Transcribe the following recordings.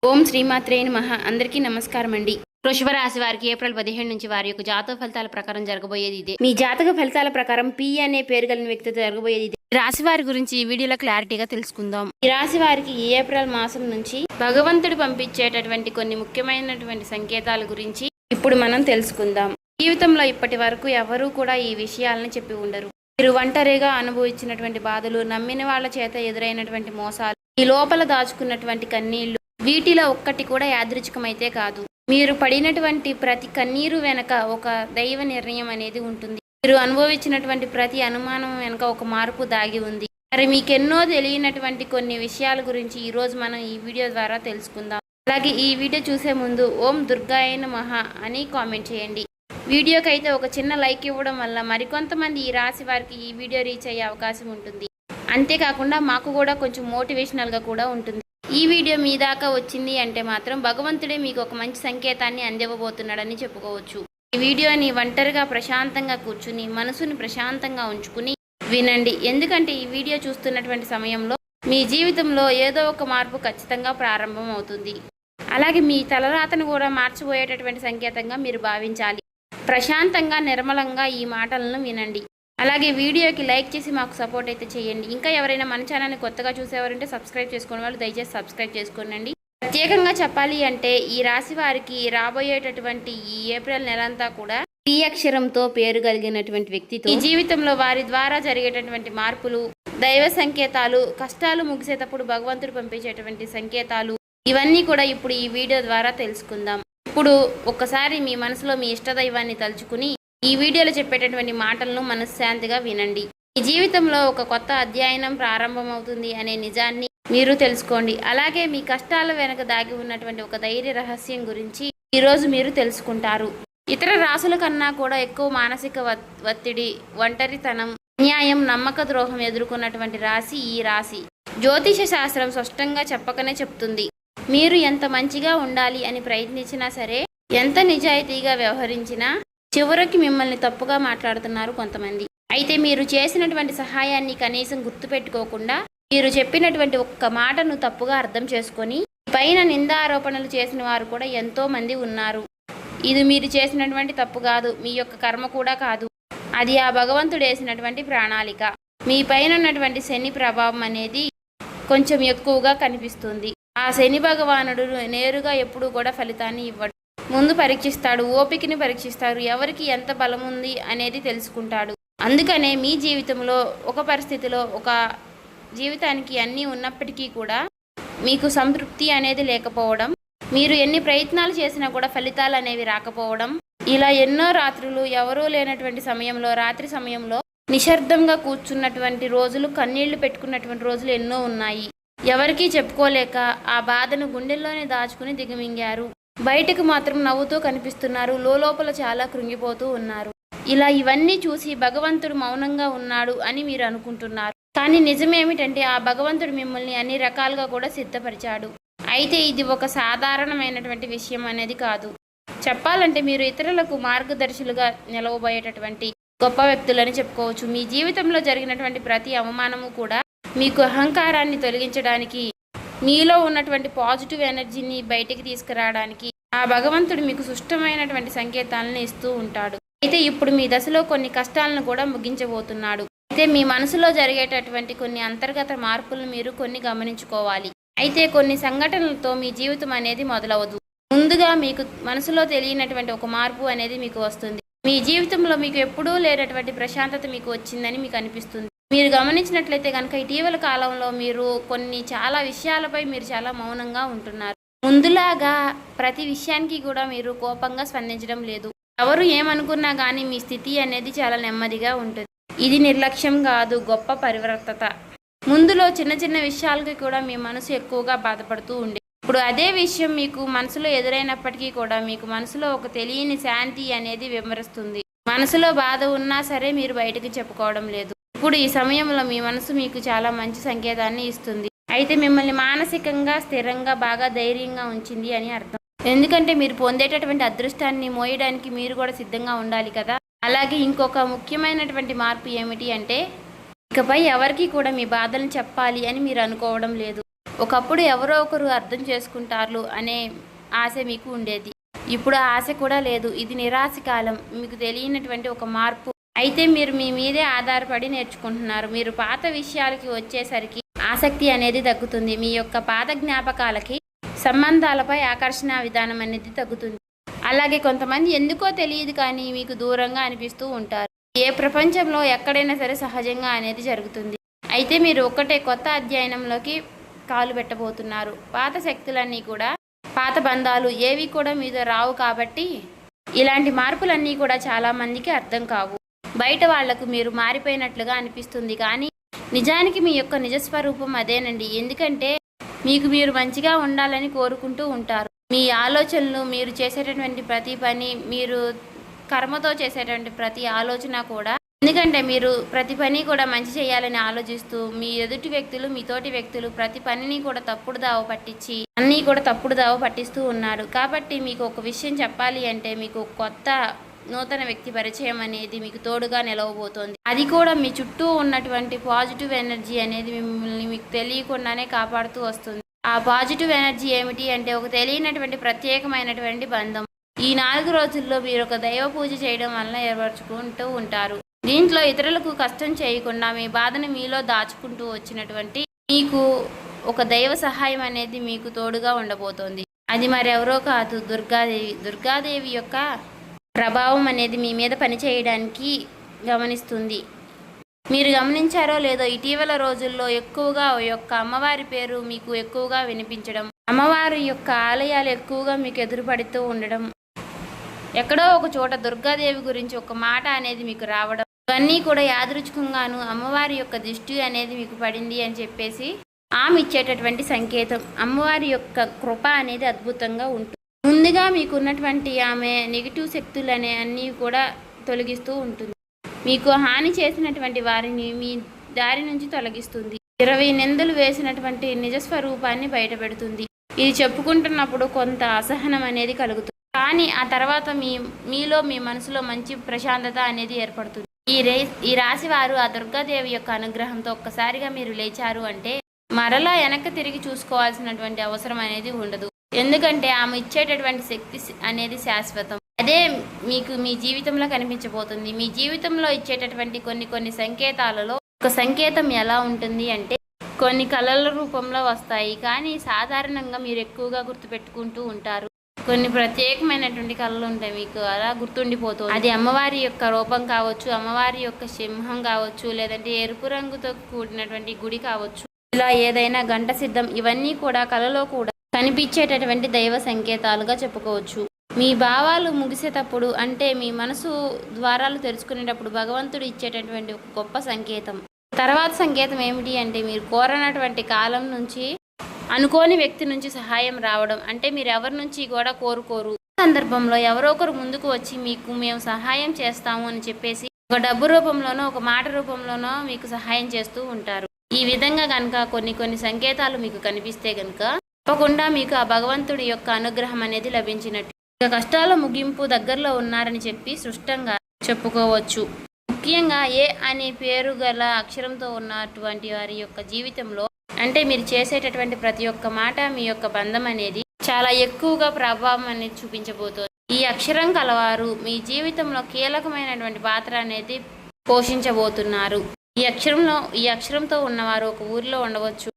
ఓం శ్రీమాత్రే నమః. అందరికీ నమస్కారం అండి. వృషభ రాశి వారికి ఏప్రిల్ 15 నుంచి వారి యొక్క జాతక ఫలితాల ప్రకారం జరగబోయేది ఇదే. మీ జాతక ఫలితాల ప్రకారం పి అనే పేరు కలిగిన వ్యక్తితో జరగబోయేది ఇదే. రాశి వారి గురించి ఈ వీడియోలో క్లారిటీగా తెలుసుకుందాం. ఈ రాశి వారికి ఈ ఏప్రిల్ మాసం నుంచి భగవంతుడు పంపించేటటువంటి కొన్ని ముఖ్యమైనటువంటి సంకేతాల గురించి ఇప్పుడు మనం తెలుసుకుందాం. జీవితంలో ఇప్పటి వరకు ఎవరూ కూడా ఈ విషయాలను చెప్పి ఉండరు. మీరు ఒంటరిగా అనుభవించినటువంటి బాధలు, నమ్మిన వాళ్ళ చేత ఎదురైనటువంటి మోసాలు, ఈ లోపల దాచుకున్నటువంటి కన్నీళ్లు, వీటిలో ఒక్కటి కూడా యాదృచ్ఛికమైతే కాదు. మీరు పడినటువంటి ప్రతి కన్నీరు వెనక ఒక దైవ నిర్ణయం అనేది ఉంటుంది. మీరు అనుభవించినటువంటి ప్రతి అనుమానం వెనక ఒక మార్పు దాగి ఉంది. మరి మీకెన్నో తెలియనటువంటి కొన్ని విషయాల గురించి ఈరోజు మనం ఈ వీడియో ద్వారా తెలుసుకుందాం. అలాగే ఈ వీడియో చూసే ముందు ఓం దుర్గాయ నమః అని కామెంట్ చేయండి. వీడియోకి అయితే ఒక చిన్న లైక్ ఇవ్వడం వల్ల మరికొంతమంది ఈ రాశి వారికి ఈ వీడియో రీచ్ అయ్యే అవకాశం ఉంటుంది. అంతేకాకుండా మాకు కూడా కొంచెం మోటివేషనల్గా కూడా ఉంటుంది. ఈ వీడియో మీ దాకా వచ్చింది అంటే మాత్రం భగవంతుడే మీకు ఒక మంచి సంకేతాన్ని అందివ్వబోతున్నాడని చెప్పుకోవచ్చు. ఈ వీడియోని ఒంటరిగా ప్రశాంతంగా కూర్చుని మనసుని ప్రశాంతంగా ఉంచుకుని వినండి. ఎందుకంటే ఈ వీడియో చూస్తున్నటువంటి సమయంలో మీ జీవితంలో ఏదో ఒక మార్పు ఖచ్చితంగా ప్రారంభం అవుతుంది. అలాగే మీ తలరాతను కూడా మార్చిపోయేటటువంటి సంకేతంగా మీరు భావించాలి. ప్రశాంతంగా నిర్మలంగా ఈ మాటలను వినండి. అలాగే వీడియోకి లైక్ చేసి మాకు సపోర్ట్ అయితే చేయండి. ఇంకా ఎవరైనా మన ఛానల్ని కొత్తగా చూసేవారంటే సబ్స్క్రైబ్ చేసుకునే వాళ్ళు దయచేసి సబ్స్క్రైబ్ చేసుకోండి. ప్రత్యేకంగా చెప్పాలి అంటే ఈ రాశి వారికి రాబోయేటటువంటి ఈ ఏప్రిల్ నెలంతా కూడా పి అక్షరంతో పేరు కలిగినటువంటి వ్యక్తితో ఈ జీవితంలో వారి ద్వారా జరిగేటటువంటి మార్పులు, దైవ సంకేతాలు, కష్టాలు ముగిసేటప్పుడు భగవంతుడు పంపించేటువంటి సంకేతాలు, ఇవన్నీ కూడా ఇప్పుడు ఈ వీడియో ద్వారా తెలుసుకుందాం. ఇప్పుడు ఒక్కసారి మీ మనసులో మీ ఇష్టదైవాన్ని తలుచుకుని ఈ వీడియోలో చెప్పేటటువంటి మాటలను మనశ్శాంతిగా వినండి. ఈ జీవితంలో ఒక కొత్త అధ్యయనం ప్రారంభమవుతుంది అనే నిజాన్ని మీరు తెలుసుకోండి. అలాగే మీ కష్టాల వెనక దాగి ఉన్నటువంటి ఒక ధైర్య రహస్యం గురించి ఈరోజు మీరు తెలుసుకుంటారు. ఇతర రాశుల కన్నా కూడా ఎక్కువ మానసిక ఒత్తిడి, ఒంటరితనం, అన్యాయం, నమ్మక ద్రోహం ఎదుర్కొన్నటువంటి రాశి ఈ రాశి. జ్యోతిష శాస్త్రం స్పష్టంగా చెప్పకనే చెప్తుంది. మీరు ఎంత మంచిగా ఉండాలి అని ప్రయత్నించినా సరే, ఎంత నిజాయితీగా వ్యవహరించినా చివరికి మిమ్మల్ని తప్పుగా మాట్లాడుతున్నారు కొంతమంది. అయితే మీరు చేసినటువంటి సహాయాన్ని కనీసం గుర్తుపెట్టుకోకుండా మీరు చెప్పినటువంటి ఒక్క మాటను తప్పుగా అర్థం చేసుకొని పైన నిందారోపణలు చేసిన వారు కూడా ఎంతో మంది ఉన్నారు. ఇది మీరు చేసినటువంటి తప్పు కాదు, మీ యొక్క కర్మ కూడా కాదు. అది ఆ భగవంతుడు వేసినటువంటి ప్రణాళిక. మీ పైన ఉన్నటువంటి శని ప్రభావం అనేది కొంచెం ఎక్కువగా కనిపిస్తుంది. ఆ శని భగవానుడు నేరుగా ఎప్పుడూ కూడా ఫలితాన్ని ఇవ్వడు. ముందు పరీక్షిస్తాడు, ఓపికని పరీక్షిస్తాడు, ఎవరికి ఎంత బలం ఉంది అనేది తెలుసుకుంటాడు. అందుకనే మీ జీవితంలో ఒక పరిస్థితిలో ఒక జీవితానికి అన్నీ ఉన్నప్పటికీ కూడా మీకు సంతృప్తి అనేది లేకపోవడం, మీరు ఎన్ని ప్రయత్నాలు చేసినా కూడా ఫలితాలు అనేవి రాకపోవడం, ఇలా ఎన్నో రాత్రులు ఎవరూ లేనటువంటి సమయంలో, రాత్రి సమయంలో నిశ్శబ్దంగా కూర్చున్నటువంటి రోజులు, కన్నీళ్లు పెట్టుకున్నటువంటి రోజులు ఎన్నో ఉన్నాయి. ఎవరికీ చెప్పుకోలేక ఆ బాధను గుండెల్లోనే దాచుకుని దిగమింగారు. బయటకు మాత్రం నవ్వుతూ కనిపిస్తున్నారు, లోపల చాలా కృంగిపోతూ ఉన్నారు. ఇలా ఇవన్నీ చూసి భగవంతుడు మౌనంగా ఉన్నాడు అని మీరు అనుకుంటున్నారు. కానీ నిజమేమిటంటే ఆ భగవంతుడు మిమ్మల్ని అన్ని రకాలుగా కూడా సిద్ధపరిచాడు. అయితే ఇది ఒక సాధారణమైనటువంటి విషయం అనేది కాదు. చెప్పాలంటే మీరు ఇతరులకు మార్గదర్శులుగా నిలవబోయేటటువంటి గొప్ప వ్యక్తులని చెప్పుకోవచ్చు. మీ జీవితంలో జరిగినటువంటి ప్రతి అవమానము కూడా మీకు అహంకారాన్ని తొలగించడానికి, మీలో ఉన్నటువంటి పాజిటివ్ ఎనర్జీని బయటికి తీసుకురావడానికి ఆ భగవంతుడు మీకు సుష్టమైనటువంటి సంకేతాలను ఇస్తూ ఉంటాడు. అయితే ఇప్పుడు మీ దశలో కొన్ని కష్టాలను కూడా ముగించబోతున్నాడు. అయితే మీ మనసులో జరిగేటటువంటి కొన్ని అంతర్గత మార్పులను మీరు కొన్ని గమనించుకోవాలి. అయితే కొన్ని సంఘటనలతో మీ జీవితం అనేది మొదలవదు. ముందుగా మీకు మనసులో తెలియనటువంటి ఒక మార్పు అనేది మీకు వస్తుంది. మీ జీవితంలో మీకు ఎప్పుడూ లేనటువంటి ప్రశాంతత మీకు వచ్చిందని మీకు అనిపిస్తుంది. మీరు గమనించినట్లయితే కనుక ఇటీవల కాలంలో మీరు చాలా విషయాలపై మీరు చాలా మౌనంగా ఉంటున్నారు. ముందులాగా ప్రతి విషయానికి కూడా మీరు కోపంగా స్పందించడం లేదు. ఎవరు ఏమనుకున్నా కానీ మీ స్థితి అనేది చాలా నెమ్మదిగా ఉంటుంది. ఇది నిర్లక్ష్యం కాదు, గొప్ప పరివర్తత. ముందులో చిన్న చిన్న విషయాలకి కూడా మీ మనసు ఎక్కువగా బాధపడుతూ ఉండే, ఇప్పుడు అదే విషయం మీకు మనసులో ఎదురైనప్పటికీ కూడా మీకు మనసులో ఒక తెలియని శాంతి అనేది విమరిస్తుంది. మనసులో బాధ ఉన్నా సరే మీరు బయటకు చెప్పుకోవడం లేదు. ఇప్పుడు ఈ సమయంలో మీ మనసు మీకు చాలా మంచి సంకేతాన్ని ఇస్తుంది. అయితే మిమ్మల్ని మానసికంగా స్థిరంగా బాగా ధైర్యంగా ఉంచింది అని అర్థం. ఎందుకంటే మీరు పొందేటటువంటి అదృష్టాన్ని మోయడానికి మీరు కూడా సిద్ధంగా ఉండాలి కదా. అలాగే ఇంకొక ముఖ్యమైనటువంటి మార్పు ఏమిటి అంటే ఇకపై ఎవరికి కూడా మీ బాధలను చెప్పాలి అని మీరు అనుకోవడం లేదు. ఒకప్పుడు ఎవరో ఒకరు అర్థం చేసుకుంటారు అనే ఆశ మీకు ఉండేది. ఇప్పుడు ఆ ఆశ కూడా లేదు. ఇది నిరాశ కాలం. మీకు తెలియనటువంటి ఒక మార్పు. అయితే మీరు మీ మీదే ఆధారపడి నేర్చుకుంటున్నారు. మీరు పాత విషయాలకి వచ్చేసరికి ఆసక్తి అనేది తగ్గుతుంది. మీ యొక్క పాత జ్ఞాపకాలకి, సంబంధాలపై ఆకర్షణ విధానం అనేది తగ్గుతుంది. అలాగే కొంతమంది ఎందుకో తెలియదు కానీ మీకు దూరంగా అనిపిస్తూ ఉంటారు. ఏ ప్రపంచంలో ఎక్కడైనా సరే సహజంగా అనేది జరుగుతుంది. అయితే మీరు ఒక్కటే కొత్త అధ్యయనంలోకి కాలు పెట్టబోతున్నారు. పాత శక్తులన్నీ కూడా, పాత బంధాలు ఏవి కూడా మీతో రావు. కాబట్టి ఇలాంటి మార్పులన్నీ కూడా చాలామందికి అర్థం కావు. బయట వాళ్లకు మీరు మారిపోయినట్లుగా అనిపిస్తుంది కానీ నిజానికి మీ యొక్క నిజస్వరూపం అదేనండి. ఎందుకంటే మీకు మీరు మంచిగా ఉండాలని కోరుకుంటూ ఉంటారు. మీ ఆలోచనలు, మీరు చేసేటటువంటి ప్రతి పని, మీరు కర్మతో చేసేటువంటి ప్రతి ఆలోచన కూడా, ఎందుకంటే మీరు ప్రతి పని కూడా మంచి చేయాలని ఆలోచిస్తూ మీ ఎదుటి వ్యక్తులు, మీ తోటి వ్యక్తులు ప్రతి పనిని కూడా తప్పుడు దావ పట్టించి అన్నీ కూడా తప్పుడు దావ పట్టిస్తూ ఉన్నారు. కాబట్టి మీకు ఒక విషయం చెప్పాలి అంటే మీకు కొత్త నూతన వ్యక్తి పరిచయం అనేది మీకు తోడుగా నిలవబోతోంది. అది కూడా మీ చుట్టూ ఉన్నటువంటి పాజిటివ్ ఎనర్జీ అనేది మిమ్మల్ని మీకు తెలియకుండానే కాపాడుతూ వస్తుంది. ఆ పాజిటివ్ ఎనర్జీ ఏమిటి అంటే ఒక తెలియనటువంటి ప్రత్యేకమైనటువంటి బంధం. ఈ 4 రోజుల్లో మీరు ఒక దైవ పూజ చేయడం వల్ల ఏర్పరచుకుంటూ ఉంటారు. దీంట్లో ఇతరులకు కష్టం చేయకుండా మీ బాధను మీలో దాచుకుంటూ వచ్చినటువంటి మీకు ఒక దైవ సహాయం అనేది మీకు తోడుగా ఉండబోతోంది. అది మరెవరో కాదు, దుర్గాదేవి. దుర్గాదేవి యొక్క ప్రభావం అనేది మీ మీద పనిచేయడానికి గమనిస్తుంది. మీరు గమనించారో లేదో ఇటీవల రోజుల్లో ఎక్కువగా యొక్క అమ్మవారి పేరు మీకు ఎక్కువగా వినిపించడం, అమ్మవారి యొక్క ఆలయాలు ఎక్కువగా మీకు ఎదురుపడుతూ ఉండడం, ఎక్కడో ఒక చోట దుర్గాదేవి గురించి ఒక మాట అనేది మీకు రావడం, ఇవన్నీ కూడా యాదృచ్ఛికంగాను అమ్మవారి యొక్క దృష్టి అనేది మీకు పడింది అని చెప్పేసి ఆమె ఇచ్చేటటువంటి సంకేతం. అమ్మవారి యొక్క కృప అనేది అద్భుతంగా ఉంటుంది. ముందుగా మీకున్నటువంటి ఆమె నెగిటివ్ శక్తులు అనే అన్నీ కూడా తొలగిస్తూ ఉంటుంది. మీకు హాని చేసినటువంటి వారిని మీ దారి నుంచి తొలగిస్తుంది. 20 నిందలు వేసినటువంటి నిజస్వరూపాన్ని బయటపెడుతుంది. ఇది చెప్పుకుంటున్నప్పుడు కొంత అసహనం అనేది కలుగుతుంది. కానీ ఆ తర్వాత మీలో మీ మనసులో మంచి ప్రశాంతత అనేది ఏర్పడుతుంది. ఈ రాశి వారు ఆ దుర్గాదేవి యొక్క అనుగ్రహంతో ఒక్కసారిగా మీరు లేచారు అంటే మరలా వెనక్కి తిరిగి చూసుకోవాల్సినటువంటి అవసరం అనేది ఉండదు. ఎందుకంటే ఆమె ఇచ్చేటటువంటి శక్తి అనేది శాశ్వతం. అదే మీకు మీ జీవితంలో కనిపించబోతుంది. మీ జీవితంలో ఇచ్చేటటువంటి కొన్ని సంకేతాలలో ఒక సంకేతం ఎలా ఉంటుంది అంటే కొన్ని కళల రూపంలో వస్తాయి. కానీ సాధారణంగా మీరు ఎక్కువగా గుర్తుపెట్టుకుంటూ ఉంటారు. కొన్ని ప్రత్యేకమైనటువంటి కళలు ఉంటాయి, మీకు అలా గుర్తుండిపోతుంది. అది అమ్మవారి యొక్క రూపం కావచ్చు, అమ్మవారి యొక్క సింహం కావచ్చు, లేదంటే ఎరుపు రంగుతో కూడినటువంటి గుడి కావచ్చు, ఇలా ఏదైనా గంట సిద్ధం, ఇవన్నీ కూడా కళలో కూడా కనిపించేటటువంటి దైవ సంకేతాలుగా చెప్పుకోవచ్చు. మీ భావాలు ముగిసేటప్పుడు అంటే మీ మనసు ద్వారాలు తెరుచుకునేటప్పుడు భగవంతుడు ఇచ్చేటటువంటి ఒక గొప్ప సంకేతం. తర్వాత సంకేతం ఏమిటి అంటే మీరు కోరనటువంటి కాలం నుంచి అనుకోని వ్యక్తి నుంచి సహాయం రావడం. అంటే మీరు ఎవరి నుంచి కూడా కోరుకోరు, సందర్భంలో ఎవరో ఒకరు ముందుకు వచ్చి మీకు మేము సహాయం చేస్తాము అని చెప్పేసి ఒక డబ్బు రూపంలోనో ఒక మాట రూపంలోనో మీకు సహాయం చేస్తూ ఉంటారు. ఈ విధంగా కనుక కొన్ని సంకేతాలు మీకు కనిపిస్తే కనుక తప్పకుండా మీకు ఆ భగవంతుడి యొక్క అనుగ్రహం అనేది లభించినట్టు. ఇక కష్టాల ముగింపు దగ్గరలో ఉన్నారని చెప్పి స్పష్టంగా చెప్పుకోవచ్చు. ముఖ్యంగా ఏ అనే పేరు గల అక్షరంతో ఉన్నటువంటి వారి యొక్క జీవితంలో అంటే మీరు చేసేటటువంటి ప్రతి ఒక్క మాట మీ యొక్క బంధం అనేది చాలా ఎక్కువగా ప్రభావం అనేది చూపించబోతోంది. ఈ అక్షరం కలవారు మీ జీవితంలో కీలకమైనటువంటి పాత్ర అనేది పోషించబోతున్నారు. ఈ అక్షరంతో ఉన్నవారు ఒక ఊరిలో ఉండవచ్చు,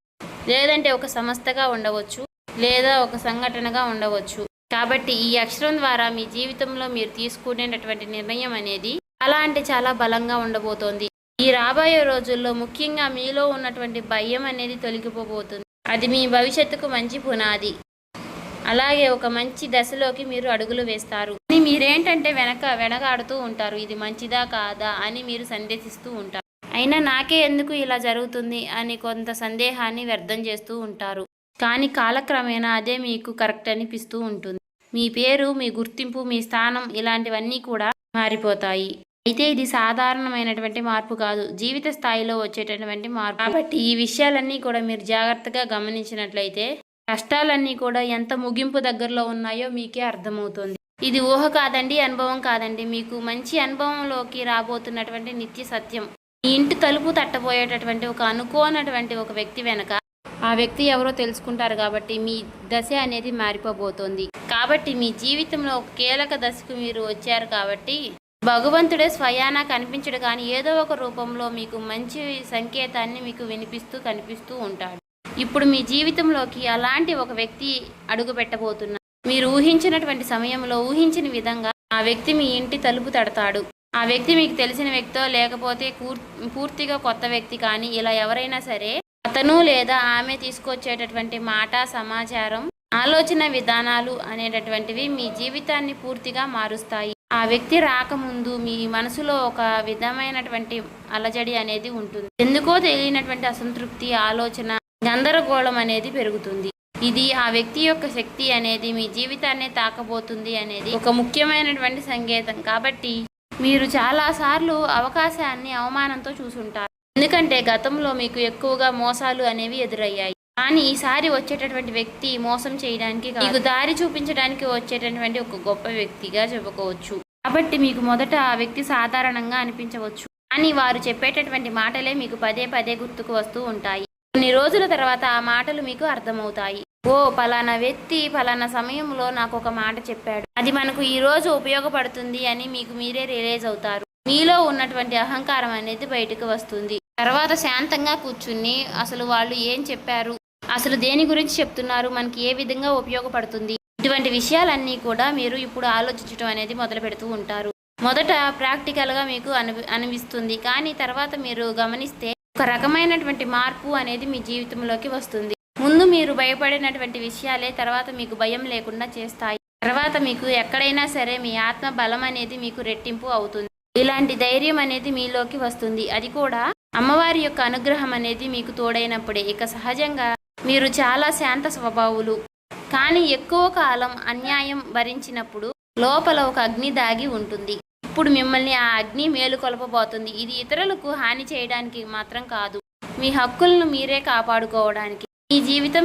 లేదంటే ఒక సంస్థగా ఉండవచ్చు, లేదా ఒక సంఘటనగా ఉండవచ్చు. కాబట్టి ఈ అక్షరం ద్వారా మీ జీవితంలో మీరు తీసుకునేటటువంటి నిర్ణయం అనేది చాలా అంటే చాలా బలంగా ఉండబోతోంది. ఈ రాబోయే రోజుల్లో ముఖ్యంగా మీలో ఉన్నటువంటి భయం అనేది తొలగిపోబోతుంది. అది మీ భవిష్యత్తుకు మంచి పునాది. అలాగే ఒక మంచి దశలోకి మీరు అడుగులు వేస్తారు. మీరేంటంటే వెనకాడుతూ ఉంటారు. ఇది మంచిదా కాదా అని మీరు సందేహిస్తూ ఉంటారు. అయినా నాకే ఎందుకు ఇలా జరుగుతుంది అని కొంత సందేహాన్ని వ్యర్థం చేస్తూ ఉంటారు. కానీ కాలక్రమేణా అదే మీకు కరెక్ట్ అనిపిస్తూ ఉంటుంది. మీ పేరు, మీ గుర్తింపు, మీ స్థానం ఇలాంటివన్నీ కూడా మారిపోతాయి. అయితే ఇది సాధారణమైనటువంటి మార్పు కాదు, జీవిత స్థాయిలో వచ్చేటటువంటి మార్పు. కాబట్టి ఈ విషయాలన్నీ కూడా మీరు జాగ్రత్తగా గమనించినట్లయితే కష్టాలన్నీ కూడా ఎంత ముగింపు దగ్గరలో ఉన్నాయో మీకే అర్థమవుతుంది. ఇది ఊహ కాదండి, అనుభవం కాదండి, మీకు మంచి అనుభవంలోకి రాబోతున్నటువంటి నిత్య సత్యం. మీ ఇంటి తలుపు తట్టబోయేటటువంటి ఒక అనుకోనటువంటి ఒక వ్యక్తి వెనక ఆ వ్యక్తి ఎవరో తెలుసుకుంటారు కాబట్టి మీ దశ అనేది మారిపోబోతోంది. కాబట్టి మీ జీవితంలో ఒక కీలక దశకు మీరు వచ్చారు కాబట్టి భగవంతుడే స్వయానా కనిపించడు కానీ ఏదో ఒక రూపంలో మీకు మంచి సంకేతాన్ని మీకు వినిపిస్తూ కనిపిస్తూ ఉంటాడు. ఇప్పుడు మీ జీవితంలోకి అలాంటి ఒక వ్యక్తి అడుగు పెట్టబోతున్నారు. మీరు ఊహించినటువంటి సమయంలో ఊహించిన విధంగా ఆ వ్యక్తి మీ ఇంటి తలుపు తడతాడు. ఆ వ్యక్తి మీకు తెలిసిన వ్యక్తో లేకపోతే పూర్తిగా కొత్త వ్యక్తి కానీ ఇలా ఎవరైనా సరే అతను లేదా ఆమె తీసుకొచ్చేటటువంటి మాట, సమాచారం, ఆలోచన విధానాలు అనేటటువంటివి మీ జీవితాన్ని పూర్తిగా మారుస్తాయి. ఆ వ్యక్తి రాకముందు మీ మనసులో ఒక విధమైనటువంటి అలజడి అనేది ఉంటుంది. ఎందుకో తెలియనటువంటి అసంతృప్తి, ఆలోచన, గందరగోళం అనేది పెరుగుతుంది. ఇది ఆ వ్యక్తి యొక్క శక్తి అనేది మీ జీవితాన్ని తాకబోతుంది అనేది ఒక ముఖ్యమైనటువంటి సంకేతం. కాబట్టి మీరు చాలాసార్లు అవకాశాన్ని అవమానంతో చూసుంటారు. ఎందుకంటే గతంలో మీకు ఎక్కువగా మోసాలు అనేవి ఎదురయ్యాయి. కానీ ఈసారి వచ్చేటటువంటి వ్యక్తి మోసం చేయడానికి మీకు దారి చూపించడానికి వచ్చేటటువంటి ఒక గొప్ప వ్యక్తిగా చెప్పుకోవచ్చు. కాబట్టి మీకు మొదట ఆ వ్యక్తి సాధారణంగా అనిపించవచ్చు, కానీ వారు చెప్పేటటువంటి మాటలే మీకు పదే పదే గుర్తుకు వస్తూ ఉంటాయి. కొన్ని రోజుల తర్వాత ఆ మాటలు మీకు అర్థమవుతాయి. ఓ పలానా వ్యక్తి పలానా సమయంలో నాకు ఒక మాట చెప్పాడు, అది మనకు ఈ రోజు ఉపయోగపడుతుంది అని మీకు మీరే రియలైజ్ అవుతారు. మీలో ఉన్నటువంటి అహంకారం అనేది బయటకు వస్తుంది. తర్వాత శాంతంగా కూర్చుని అసలు వాళ్ళు ఏం చెప్పారు, అసలు దేని గురించి చెప్తున్నారు, మనకి ఏ విధంగా ఉపయోగపడుతుంది, ఇటువంటి విషయాలన్నీ కూడా మీరు ఇప్పుడు ఆలోచించడం అనేది మొదలు పెడుతూ ఉంటారు. మొదట ప్రాక్టికల్గా మీకు అనిపిస్తుంది, కానీ తర్వాత మీరు గమనిస్తే ఒక రకమైనటువంటి మార్పు అనేది మీ జీవితంలోకి వస్తుంది. ముందు మీరు భయపడినటువంటి విషయాలే తర్వాత మీకు భయం లేకుండా చేస్తాయి. తర్వాత మీకు ఎక్కడైనా సరే మీ ఆత్మ బలం అనేది మీకు రెట్టింపు అవుతుంది. ఇలాంటి ధైర్యం అనేది మీలోకి వస్తుంది. అది కూడా అమ్మవారి యొక్క అనుగ్రహం అనేది మీకు తోడైనప్పుడే. ఇక సహజంగా మీరు చాలా శాంత స్వభావులు, కానీ ఎక్కువ కాలం అన్యాయం భరించినప్పుడు లోపల ఒక అగ్ని దాగి ఉంటుంది. ఇప్పుడు మిమ్మల్ని ఆ అగ్ని మేలుకొల్పబోతుంది. ఇది ఇతరులకు హాని చేయడానికి మాత్రం కాదు, మీ హక్కులను మీరే కాపాడుకోవడానికి, మీ జీవితం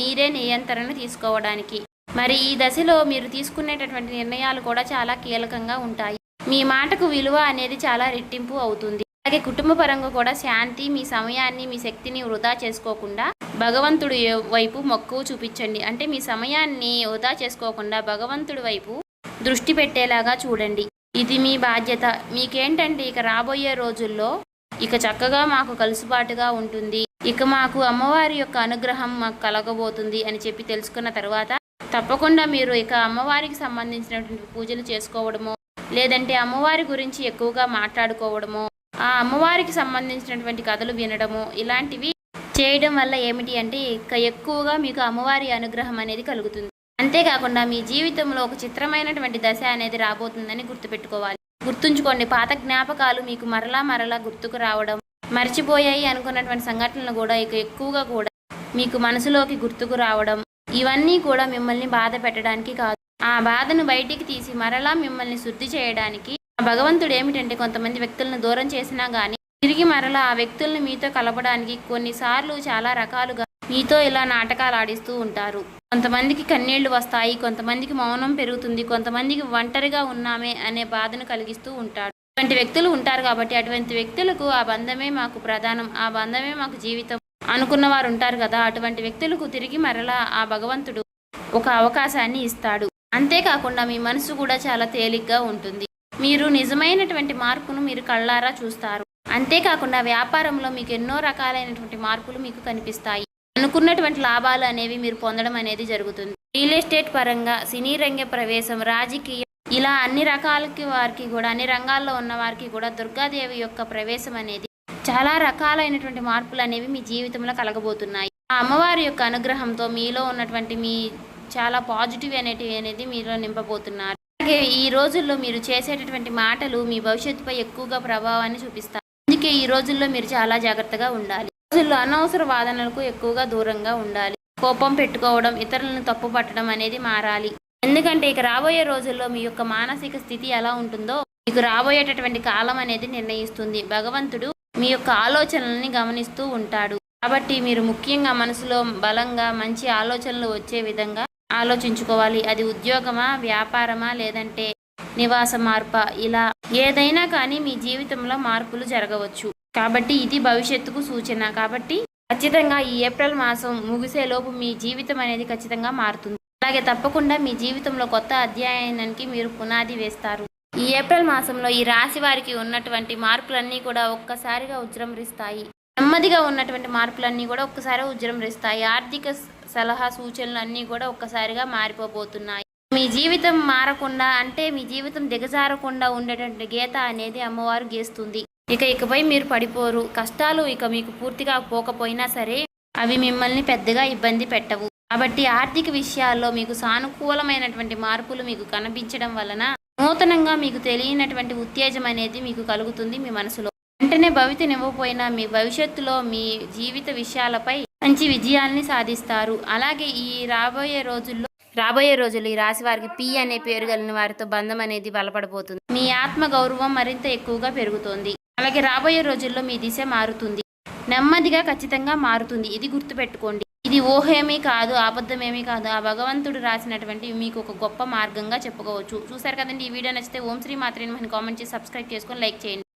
మీరే నియంత్రణ తీసుకోవడానికి. మరి ఈ దశలో మీరు తీసుకునేటటువంటి నిర్ణయాలు కూడా చాలా కీలకంగా ఉంటాయి. మీ మాటకు విలువ అనేది చాలా రెట్టింపు అవుతుంది. అలాగే కుటుంబ పరంగా కూడా శాంతి, మీ సమయాన్ని, మీ శక్తిని వృధా చేసుకోకుండా భగవంతుడి వైపు మక్కువ చూపించండి. అంటే మీ సమయాన్ని వృధా చేసుకోకుండా భగవంతుడి వైపు దృష్టి పెట్టేలాగా చూడండి. ఇది మీ బాధ్యత. మీకేంటంటే ఇక రాబోయే రోజుల్లో ఇక చక్కగా మాకు కలుసుబాటుగా ఉంటుంది, ఇక మాకు అమ్మవారి యొక్క అనుగ్రహం మాకు కలగబోతుంది అని చెప్పి తెలుసుకున్న తర్వాత తప్పకుండా మీరు ఇక అమ్మవారికి సంబంధించినటువంటి పూజలు చేసుకోవడమో, లేదంటే అమ్మవారి గురించి ఎక్కువగా మాట్లాడుకోవడమో, ఆ అమ్మవారికి సంబంధించినటువంటి కథలు వినడము, ఇలాంటివి చేయడం వల్ల ఏమిటి అంటే ఇక ఎక్కువగా మీకు అమ్మవారి అనుగ్రహం అనేది కలుగుతుంది. అంతేకాకుండా మీ జీవితంలో ఒక చిత్రమైనటువంటి దశ అనేది రాబోతుందని గుర్తుపెట్టుకోవాలి. గుర్తుంచుకోండి, పాత జ్ఞాపకాలు మీకు మరలా గుర్తుకు రావడం, మర్చిపోయాయి అనుకున్నటువంటి సంఘటనలు కూడా ఇక ఎక్కువగా కూడా మీకు మనసులోకి గుర్తుకు రావడం, ఇవన్నీ కూడా మిమ్మల్ని బాధ పెట్టడానికి కాదు, ఆ బాధను బయటికి తీసి మరలా మిమ్మల్ని శుద్ధి చేయడానికి. భగవంతుడు ఏమిటంటే కొంతమంది వ్యక్తులను దూరం చేసినా కానీ తిరిగి మరలా ఆ వ్యక్తులను మీతో కలపడానికి కొన్నిసార్లు చాలా రకాలుగా మీతో ఇలా నాటకాలు ఆడిస్తూ ఉంటారు. కొంతమందికి కన్నీళ్లు వస్తాయి, కొంతమందికి మౌనం పెరుగుతుంది, కొంతమందికి ఒంటరిగా ఉన్నామే అనే బాధను కలిగిస్తూ ఉంటాడు. అటువంటి వ్యక్తులు ఉంటారు. కాబట్టి అటువంటి వ్యక్తులకు ఆ బంధమే మాకు ప్రధానం, ఆ బంధమే మాకు జీవితం అనుకున్న వారు ఉంటారు కదా, అటువంటి వ్యక్తులకు తిరిగి మరలా ఆ భగవంతుడు ఒక అవకాశాన్ని ఇస్తాడు. అంతేకాకుండా మీ మనసు కూడా చాలా తేలిగ్గా ఉంటుంది. మీరు నిజమైనటువంటి మార్పును మీరు కళ్ళారా చూస్తారు. అంతేకాకుండా వ్యాపారంలో మీకు ఎన్నో రకాలైనటువంటి మార్పులు మీకు కనిపిస్తాయి. అనుకున్నటువంటి లాభాలు అనేవి మీరు పొందడం అనేది జరుగుతుంది. రియల్ ఎస్టేట్ పరంగా, సినీ రంగ ప్రవేశం, రాజకీయం, ఇలా అన్ని రకాలకి వారికి కూడా, అన్ని రంగాల్లో ఉన్న వారికి కూడా దుర్గాదేవి యొక్క ప్రవేశం అనేది చాలా రకాలైనటువంటి మార్పులు అనేవి మీ జీవితంలో కలగబోతున్నాయి. ఆ అమ్మవారి యొక్క అనుగ్రహంతో మీలో ఉన్నటువంటి మీ చాలా పాజిటివ్ అనేది మీలో నింపబోతున్నారు. అలాగే ఈ రోజుల్లో మీరు చేసేటటువంటి మాటలు మీ భవిష్యత్తుపై ఎక్కువగా ప్రభావాన్ని చూపిస్తాయి. అందుకే ఈ రోజుల్లో మీరు చాలా జాగ్రత్తగా ఉండాలి. రోజుల్లో అనవసర వాదనలకు ఎక్కువగా దూరంగా ఉండాలి. కోపం పెట్టుకోవడం, ఇతరులను తప్పు పట్టడం అనేది మారాలి. ఎందుకంటే ఇక రాబోయే రోజుల్లో మీ యొక్క మానసిక స్థితి ఎలా ఉంటుందో మీకు రాబోయేటటువంటి కాలం అనేది నిర్ణయిస్తుంది. భగవంతుడు మీ యొక్క ఆలోచనల్ని గమనిస్తూ ఉంటాడు. కాబట్టి మీరు ముఖ్యంగా మనసులో బలంగా మంచి ఆలోచనలు వచ్చే విధంగా ఆలోచించుకోవాలి. అది ఉద్యోగమా, వ్యాపారమా, లేదంటే నివాస మార్పా, ఇలా ఏదైనా కానీ మీ జీవితంలో మార్పులు జరగవచ్చు. కాబట్టి ఇది భవిష్యత్తుకు సూచన. కాబట్టి ఖచ్చితంగా ఈ ఏప్రిల్ మాసం ముగిసేలోపు మీ జీవితం అనేది ఖచ్చితంగా మారుతుంది. అలాగే తప్పకుండా మీ జీవితంలో కొత్త అధ్యాయానికి మీరు పునాది వేస్తారు. ఈ ఏప్రిల్ మాసంలో ఈ రాశి వారికి ఉన్నటువంటి మార్పులన్నీ కూడా ఒక్కసారిగా ఉజృంభిస్తాయి. నెమ్మదిగా ఉన్నటువంటి మార్పులన్నీ కూడా ఒక్కసారి ఉజృంభిస్తాయి. ఆర్థిక సలహా సూచనలు అన్నీ కూడా ఒక్కసారిగా మారిపోబోతున్నాయి. మీ జీవితం మారకుండా అంటే మీ జీవితం దిగజారకుండా ఉండేటువంటి గీత అనేది అమ్మవారు గీస్తుంది. ఇకపై మీరు పడిపోరు. కష్టాలు ఇక మీకు పూర్తిగా పోకపోయినా సరే అవి మిమ్మల్ని పెద్దగా ఇబ్బంది పెట్టవు. కాబట్టి ఆర్థిక విషయాల్లో మీకు సానుకూలమైనటువంటి మార్పులు మీకు కనిపించడం వలన నూతనంగా మీకు తెలియనటువంటి ఉత్తేజం అనేది మీకు కలుగుతుంది మీ మనసులో. వెంటనే భవితనివ్వకపోయినా మీ భవిష్యత్తులో మీ జీవిత విషయాలపై మంచి విజయాల్ని సాధిస్తారు. అలాగే ఈ రాబోయే రోజుల్లో ఈ రాశి వారికి పి అనే పేరు కలిగిన వారితో బంధం అనేది బలపడబోతుంది. మీ ఆత్మ గౌరవం మరింత ఎక్కువగా పెరుగుతుంది. అలాగే రాబోయే రోజుల్లో మీ దిశ మారుతుంది. నెమ్మదిగా ఖచ్చితంగా మారుతుంది. ఇది గుర్తుపెట్టుకోండి. ఇది ఊహేమీ కాదు, అబద్ధమేమీ కాదు. ఆ భగవంతుడు రాసినటువంటి మీకు ఒక గొప్ప మార్గంగా చెప్పుకోవచ్చు. చూసారు కదండి. ఈ వీడియో నచ్చితే ఓం శ్రీ మాత్రే నమః కామెంట్ చేసి సబ్స్క్రైబ్ చేసుకొని లైక్ చేయండి.